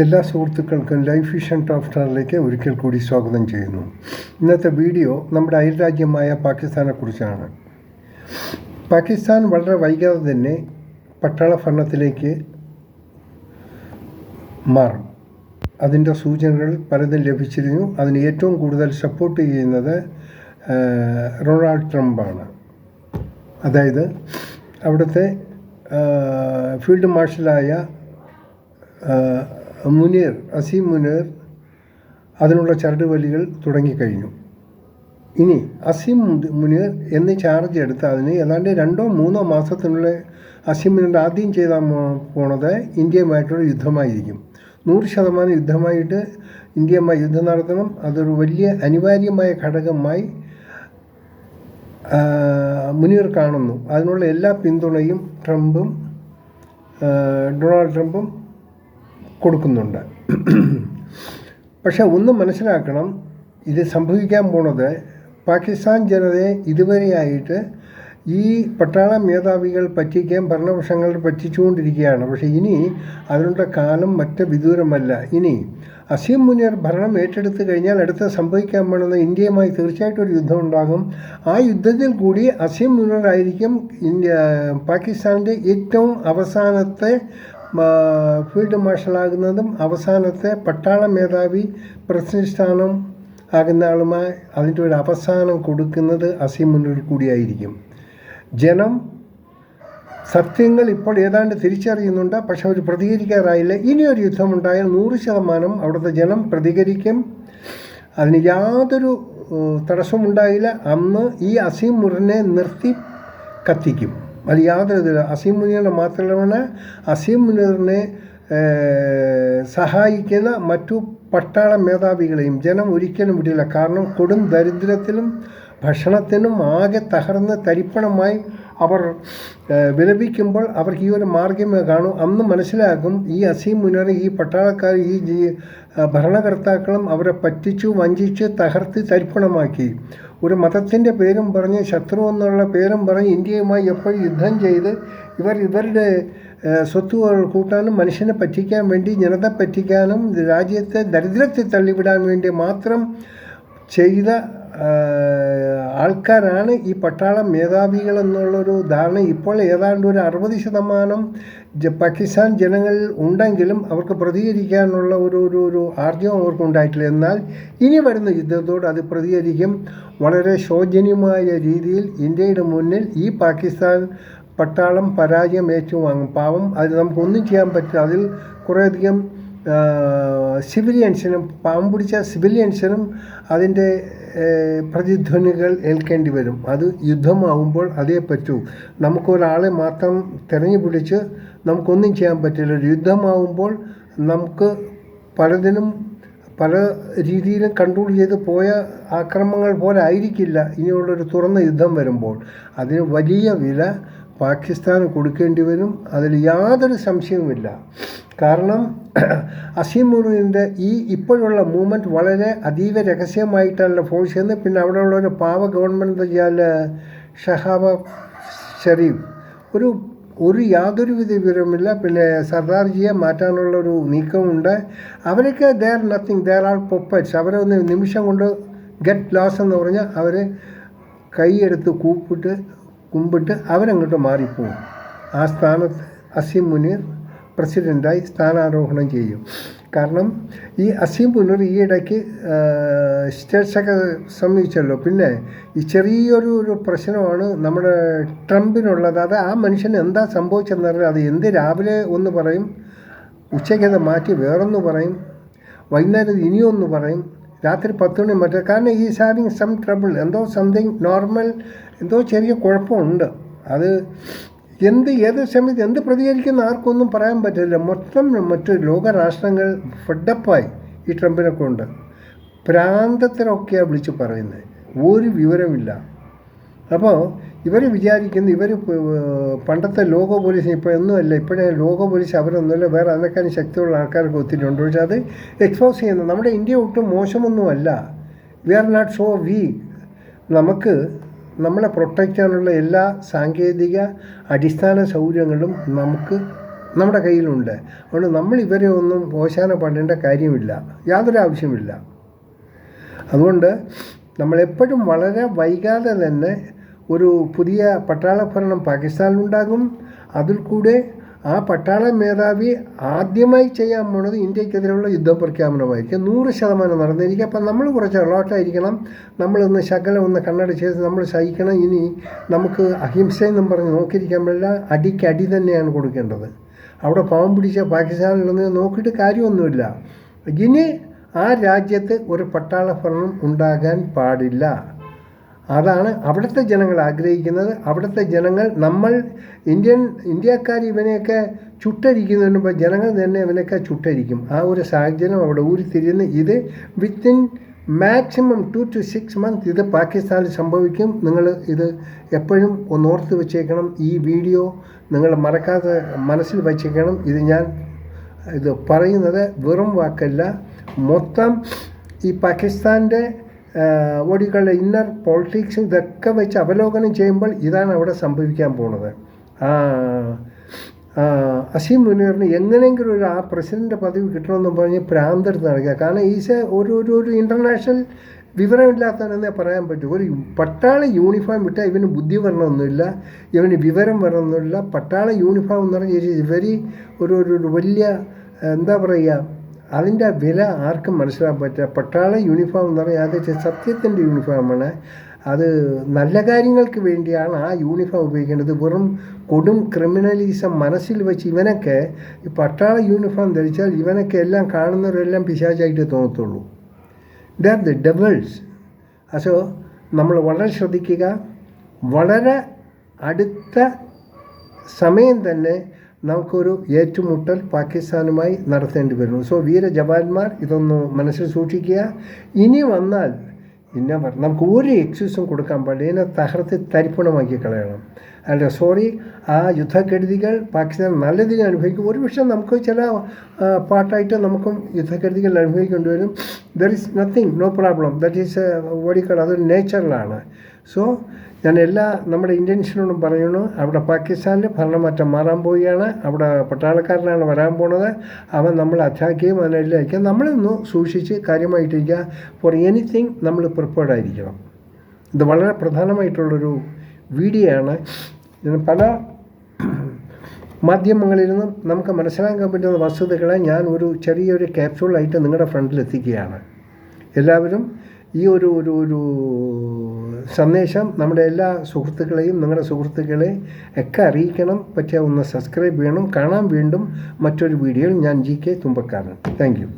എല്ലാ സുഹൃത്തുക്കൾക്കും life vision top സ്റ്റാറിലേക്ക് ഒരിക്കൽ കൂടി സ്വാഗതം ചെയ്യുന്നു. ഇന്നത്തെ വീഡിയോ നമ്മുടെ അയൽരാജ്യമായ പാകിസ്ഥാനെക്കുറിച്ചാണ്. പാകിസ്ഥാൻ വളരെ വൈകാതെ തന്നെ പട്ടാള ഭരണത്തിലേക്ക് മാറും. അതിൻ്റെ സൂചനകൾ പലതും ലഭിച്ചിരുന്നു. അതിന് ഏറ്റവും കൂടുതൽ സപ്പോർട്ട് ചെയ്യുന്നത് ഡൊണാൾഡ് ട്രംപാണ്. അതായത് അവിടുത്തെ ഫീൽഡ് മാർഷലായ അസീം മുനീർ അതിനുള്ള ചരടുവലികൾ തുടങ്ങിക്കഴിഞ്ഞു. ഇനി അസീം മുനീർ എന്ന് ചാർജ് എടുത്ത് അതിന് ഏതാണ്ട് 2-3 മാസത്തിനുള്ളിൽ അസീം മുനീർ ആദ്യം ചെയ്താൽ പോണത് ഇന്ത്യയുമായിട്ടുള്ള യുദ്ധമായിരിക്കും. 100% യുദ്ധമായിട്ട് ഇന്ത്യയുമായി യുദ്ധം നടത്തണം. അതൊരു വലിയ അനിവാര്യമായ ഘടകമായി മുനീർ കാണുന്നു. അതിനുള്ള എല്ലാ പിന്തുണയും ഡൊണാൾഡ് ട്രംപും കൊടുക്കുന്നുണ്ട്. പക്ഷെ ഒന്ന് മനസ്സിലാക്കണം, ഇത് സംഭവിക്കാൻ പോണത് പാകിസ്ഥാൻ ജനതയെ ഇതുവരെയായിട്ട് ഈ പട്ടാള മേധാവികൾ പറ്റിക്കാൻ ഭരണപക്ഷങ്ങൾ പറ്റിച്ചുകൊണ്ടിരിക്കുകയാണ്. പക്ഷേ ഇനി അതിനുള്ള കാലം മറ്റ് വിദൂരമല്ല. ഇനി അസീം മുനീർ ഭരണം ഏറ്റെടുത്ത് കഴിഞ്ഞാൽ അടുത്ത സംഭവിക്കാൻ പോകുന്നത് ഇന്ത്യയുമായി തീർച്ചയായിട്ടും ഒരു യുദ്ധം ഉണ്ടാകും. ആ യുദ്ധത്തിൽ കൂടി അസീം മുനീർ ആയിരിക്കും പാകിസ്ഥാൻ്റെ ഏറ്റവും അവസാനത്തെ ഫീൽഡ് മാർഷലാകുന്നതും അവസാനത്തെ പട്ടാള മേധാവി പ്രസിഡന്റ് സ്ഥാനം ആകുന്ന ആളുമായി അതിൻ്റെ ഒരു അവസാനം കൊടുക്കുന്നത് അസീം മുനീർ കൂടിയായിരിക്കും. ജനം സത്യങ്ങൾ ഇപ്പോൾ ഏതാണ്ട് തിരിച്ചറിയുന്നുണ്ട്. പക്ഷെ അവർ പ്രതികരിക്കാറായില്ല. ഇനിയൊരു യുദ്ധമുണ്ടായാൽ 100% അവിടുത്തെ ജനം പ്രതികരിക്കും. അതിന് യാതൊരു തടസ്സമുണ്ടായില്ല. അന്ന് ഈ അസീം മുനീറിനെ നിർത്തി കത്തിക്കും. അത് യാതൊരു അസീം മുനീറിനെ മാത്രമല്ല, അസീം മുനീറിനെ സഹായിക്കുന്ന മറ്റു പട്ടാള മേധാവികളെയും ജനം ഒരിക്കലും വിടില്ല. കാരണം കൊടും ദരിദ്രത്തിലും ഭക്ഷണത്തിനും ആകെ തകർന്ന് തരിപ്പണമായി അവർ വിലപിക്കുമ്പോൾ അവർക്ക് ഈ ഒരു മാർഗ്ഗമേ കാണൂ. അന്ന് മനസ്സിലാക്കും ഈ അസീം മുനീർ, ഈ പട്ടാളക്കാർ, ഈ ഭരണകർത്താക്കളും അവരെ പറ്റിച്ചു, വഞ്ചിച്ച്, തകർത്ത് തരിപ്പണമാക്കി. ഒരു മതത്തിൻ്റെ പേരും പറഞ്ഞ്, ശത്രു എന്നുള്ള പേരും പറഞ്ഞ് ഇന്ത്യയുമായി എപ്പോഴും യുദ്ധം ചെയ്ത് ഇവരുടെ സ്വത്തുകൾ കൂട്ടാനും മനുഷ്യനെ പറ്റിക്കാൻ വേണ്ടി, ജനത പറ്റിക്കാനും, രാജ്യത്തെ ദരിദ്രത്തിൽ തള്ളിവിടാൻ വേണ്ടി മാത്രം ചെയ്ത ആൾക്കാരാണ് ഈ പട്ടാള മേധാവികൾ എന്നുള്ളൊരു ധാരണ ഇപ്പോൾ ഏതാണ്ട് ഒരു 60% പാകിസ്ഥാൻ ജനങ്ങളിൽ ഉണ്ടെങ്കിലും അവർക്ക് പ്രതികരിക്കാനുള്ള ഒരു ആർജവം അവർക്കുണ്ടായിട്ടില്ല. എന്നാൽ ഇനി വരുന്ന യുദ്ധത്തോട് അത് പ്രതികരിക്കും. വളരെ ശോചനീയമായ രീതിയിൽ ഇന്ത്യയുടെ മുന്നിൽ ഈ പാകിസ്ഥാൻ പട്ടാളം പരാജയം ഏറ്റുവാങ്ങും. പാവം, അത് നമുക്കൊന്നും ചെയ്യാൻ പറ്റില്ല. അതിൽ കുറേയധികം സിവിലിയൻസിനും, പാവം പിടിച്ച സിവിലിയൻസിനും അതിൻ്റെ പ്രതിധ്വനികൾ ഏൽക്കേണ്ടി വരും. അത് യുദ്ധമാകുമ്പോൾ അതേ പറ്റൂ. നമുക്കൊരാളെ മാത്രം തിരഞ്ഞു പിടിച്ച് നമുക്കൊന്നും ചെയ്യാൻ പറ്റില്ല. ഒരു യുദ്ധമാകുമ്പോൾ നമുക്ക് പലതിനും പല രീതിയിലും കൺട്രോൾ ചെയ്ത് പോയ ആക്രമണങ്ങൾ പോലെ ആയിരിക്കില്ല ഇനിയുള്ളൊരു തുറന്ന യുദ്ധം വരുമ്പോൾ. അതിന് വലിയ വില പാകിസ്ഥാന് കൊടുക്കേണ്ടി വരും. അതിൽ യാതൊരു സംശയവുമില്ല. കാരണം അസീം മുനീറിൻ്റെ ഈ ഇപ്പോഴുള്ള മൂവ്മെൻറ്റ് വളരെ അതീവ രഹസ്യമായിട്ടല്ല ഫോഴ്സ് ചെയ്യുന്നത്. പിന്നെ അവിടെയുള്ള ഒരു പാവ ഗവൺമെൻറ് വെച്ചാൽ ഷഹബാസ് ഷരീഫ് യാതൊരുവിധ വിവരമില്ല. പിന്നെ സർദാർജിയെ മാറ്റാനുള്ളൊരു നീക്കമുണ്ട്. അവരൊക്കെ ദർ നത്തിങ്, ദർ ആർ പൊപ്പറ്റ്സ്. അവരെ ഒന്ന് നിമിഷം കൊണ്ട് ഗെറ്റ് ലോസ് എന്ന് പറഞ്ഞാൽ അവർ കൈയെടുത്ത് കുമ്പിട്ട് അവരങ്ങോട്ട് മാറിപ്പോവും. ആ സ്ഥാനത്ത് അസീം മുനീർ പ്രസിഡൻ്റായി സ്ഥാനാരോഹണം ചെയ്യും. കാരണം ഈ അസീം മുനീർ ഈ ഇടയ്ക്ക് സ്റ്റേറ്റ്സൊക്കെ സമ്മതിച്ചല്ലോ. പിന്നെ ഈ ചെറിയൊരു പ്രശ്നമാണ് നമ്മുടെ ട്രംപിനുള്ളത്. അത് ആ മനുഷ്യന് എന്താ സംഭവിച്ചതെന്ന് പറഞ്ഞാൽ, അത് എന്ത് രാവിലെ ഒന്ന് പറയും, ഉച്ചയ്ക്കത് മാറ്റി വേറൊന്ന് പറയും, വൈകുന്നേരം ഇനിയൊന്ന് പറയും, രാത്രി 10 മണി മറ്റേ. കാരണം ഈ having some trouble, something normal, ചെറിയ കുഴപ്പമുണ്ട്. അത് ഏത് സമയത്ത് എന്ത് പ്രതികരിക്കുന്ന ആർക്കൊന്നും പറയാൻ പറ്റില്ല. മറ്റ് ലോകരാഷ്ട്രങ്ങൾ ഫെഡപ്പായി ഈ ട്രംപിനെ കൊണ്ട്. പ്രാന്തത്തിനൊക്കെയാണ് വിളിച്ച് പറയുന്നത്, ഒരു വിവരമില്ല. അപ്പോൾ ഇവർ വിചാരിക്കുന്നു പണ്ടത്തെ ലോക പോലീസ് ഇപ്പോൾ ഒന്നുമല്ല. ഇപ്പോഴേ ലോക പോലീസ് അവരൊന്നുമല്ല, വേറെ അതിനേക്കാളും ശക്തിയുള്ള ആൾക്കാർക്ക് ഒത്തിരിയുണ്ട്. പക്ഷേ അത് എക്സ്പോസ് ചെയ്യുന്നത് നമ്മുടെ ഇന്ത്യ ഒട്ടും മോശമൊന്നുമല്ല. We are not so weak. നമുക്ക് നമ്മളെ പ്രൊട്ടക്റ്റ് ചെയ്യാനുള്ള എല്ലാ സാങ്കേതിക അടിസ്ഥാന സൗകര്യങ്ങളും നമുക്ക് നമ്മുടെ കയ്യിലുണ്ട്. അതുകൊണ്ട് നമ്മൾ ഇവരെ ഒന്നും ഓശാന പാടേണ്ട കാര്യമില്ല, യാതൊരു ആവശ്യമില്ല. അതുകൊണ്ട് നമ്മളെപ്പോഴും വളരെ വൈകാതെ തന്നെ ഒരു പുതിയ പട്ടാള ഭരണം പാകിസ്ഥാനിലുണ്ടാകും. അതിൽ കൂടെ ആ പട്ടാള മേധാവി ആദ്യമായി ചെയ്യാൻ പോണത് ഇന്ത്യക്കെതിരെയുള്ള യുദ്ധപ്രഖ്യാപനമായിരിക്കും. 100% നടന്നിരിക്കും. അപ്പം നമ്മൾ കുറച്ച് അലോട്ടായിരിക്കണം. നമ്മളൊന്ന് ശകലം ഒന്ന് കണ്ണടച്ച് നമ്മൾ സഹിക്കണം. ഇനി നമുക്ക് അഹിംസയെന്നും പറഞ്ഞ് നോക്കിയിരിക്കാൻ പറ്റില്ല. അടിക്ക് അടി തന്നെയാണ് കൊടുക്കേണ്ടത്. അവിടെ പാവം പിടിച്ച പാകിസ്ഥാനിലൊന്നും നോക്കിയിട്ട് കാര്യമൊന്നുമില്ല. ഇനി ആ രാജ്യത്ത് ഒരു പട്ടാള ഭരണം ഉണ്ടാകാൻ പാടില്ല. അതാണ് അവിടുത്തെ ജനങ്ങൾ ആഗ്രഹിക്കുന്നത്. അവിടുത്തെ ജനങ്ങൾ ഇന്ത്യക്കാർ ഇവനെയൊക്കെ ചുട്ടരിക്കുന്നതിന് മുമ്പ് ജനങ്ങൾ തന്നെ ഇവനൊക്കെ ചുട്ടരിക്കും. ആ ഒരു സാഹചര്യം അവിടെ ഊരിത്തിരിയുന്ന ഇത് വിത്തിൻ മാക്സിമം 2 to 6 months ഇത് പാകിസ്ഥാനിൽ സംഭവിക്കും. നിങ്ങൾ ഇത് എപ്പോഴും ഒന്നോർത്ത് വെച്ചേക്കണം. ഈ വീഡിയോ നിങ്ങൾ മറക്കാതെ മനസ്സിൽ വച്ചേക്കണം. ഇത് പറയുന്നത് വെറും വാക്കല്ല. മൊത്തം ഈ പാകിസ്ഥാൻ്റെ ഓടിക്കളുടെ ഇന്നർ പോളിറ്റിക്സ് ഇതൊക്കെ വെച്ച് അവലോകനം ചെയ്യുമ്പോൾ ഇതാണ് അവിടെ സംഭവിക്കാൻ പോകുന്നത്. അസീം മുനീറിന് എങ്ങനെയെങ്കിലും ആ പ്രസിഡൻ്റ് പദവി കിട്ടണമെന്ന് പറഞ്ഞ് പ്രാന്തെടുത്ത് നടക്കുക. കാരണം ഒരു ഇൻ്റർനാഷണൽ വിവരമില്ലാത്തവനെന്നേ പറയാൻ പറ്റൂ. ഒരു പട്ടാള യൂണിഫോം ഇട്ടാൽ ഇവന് ബുദ്ധി വരണമെന്നില്ല, ഇവന് വിവരം വരണമെന്നില്ല. പട്ടാള യൂണിഫോം എന്ന് പറഞ്ഞാൽ വെരി ഒരു വലിയ എന്താ പറയുക, അതിൻ്റെ വില ആർക്കും മനസ്സിലാക്കാൻ പറ്റുക. പട്ടാള യൂണിഫോം എന്ന് പറഞ്ഞാൽ അത് സത്യത്തിൻ്റെ യൂണിഫോമാണ്. അത് നല്ല കാര്യങ്ങൾക്ക് വേണ്ടിയാണ് ആ യൂണിഫോം ഉപയോഗിക്കേണ്ടത്. വെറും കൊടും ക്രിമിനലിസം മനസ്സിൽ വെച്ച് ഇവനൊക്കെ ഈ പട്ടാള യൂണിഫോം ധരിച്ചാൽ ഇവനൊക്കെ എല്ലാം കാണുന്നവരെല്ലാം പിശാചായിട്ട് തോന്നത്തുള്ളൂ. They are the devils. അപ്പോൾ നമ്മൾ വളരെ ശ്രദ്ധിക്കുക. വളരെ അടുത്ത സമയം തന്നെ നമുക്കൊരു ഏറ്റുമുട്ടൽ പാകിസ്ഥാനുമായി നടത്തേണ്ടി വരുന്നു. സോ വീര ജവാന്മാർ ഇതൊന്ന് മനസ്സിൽ സൂക്ഷിക്കുക. ഇനി വന്നാൽ നമുക്ക് ഒരു എക്സ്ക്യൂസും കൊടുക്കാൻ പാടില്ല. ഇതിനെ തകർത്ത് തരിപ്പണമാക്കി കളയണം. അല്ല സോറി, ആ യുദ്ധക്കെടുതികൾ പാകിസ്ഥാൻ നല്ല രീതിയിൽ അനുഭവിക്കും. ഒരുപക്ഷെ നമുക്ക് ചില പാർട്ടായിട്ട് നമുക്കും യുദ്ധക്കെടുതികൾ അനുഭവിക്കേണ്ടി വരും. There is nothing, no problem. That is അതൊരു നേച്ചറിലാണ്. സോ ഞാൻ നമ്മുടെ ഇന്ത്യൻസിനോടും പറയുന്നു, അവിടെ പാകിസ്ഥാനിൽ ഭരണമാറ്റം മാറാൻ പോവുകയാണ്. അവിടെ പട്ടാളക്കാരനാണ് വരാൻ പോണത്. അവൻ നമ്മൾ അറ്റാക്ക് ചെയ്യും, അതിനെല്ലാം അയക്കാം. നമ്മളൊന്ന് സൂക്ഷിച്ച് കാര്യമായിട്ടിരിക്കുക. ഫോർ എനിത്തിങ് നമ്മൾ പ്രിപ്പയർഡ് ആയിരിക്കണം. ഇത് വളരെ പ്രധാനമായിട്ടുള്ളൊരു വീഡിയോ ആണ്. പല മാധ്യമങ്ങളിൽ നിന്നും നമുക്ക് മനസ്സിലാക്കാൻ പറ്റുന്ന വസ്തുതകളെ ഞാൻ ഒരു ചെറിയൊരു ക്യാപ്സ്യൂളായിട്ട് നിങ്ങളുടെ ഫ്രണ്ടിൽ എത്തിക്കുകയാണ്. എല്ലാവരും ഈ ഒരു സന്ദേശം നമ്മുടെ എല്ലാ സുഹൃത്തുക്കളെയും നിങ്ങളുടെ സുഹൃത്തുക്കളെ ഒക്കെ അറിയിക്കണം. പറ്റിയ ഒന്ന് സബ്സ്ക്രൈബ് ചെയ്യണം. കാണാൻ വീണ്ടും മറ്റൊരു വീഡിയോയിൽ. ഞാൻ GK തുമ്പക്കാരൻ. Thank you.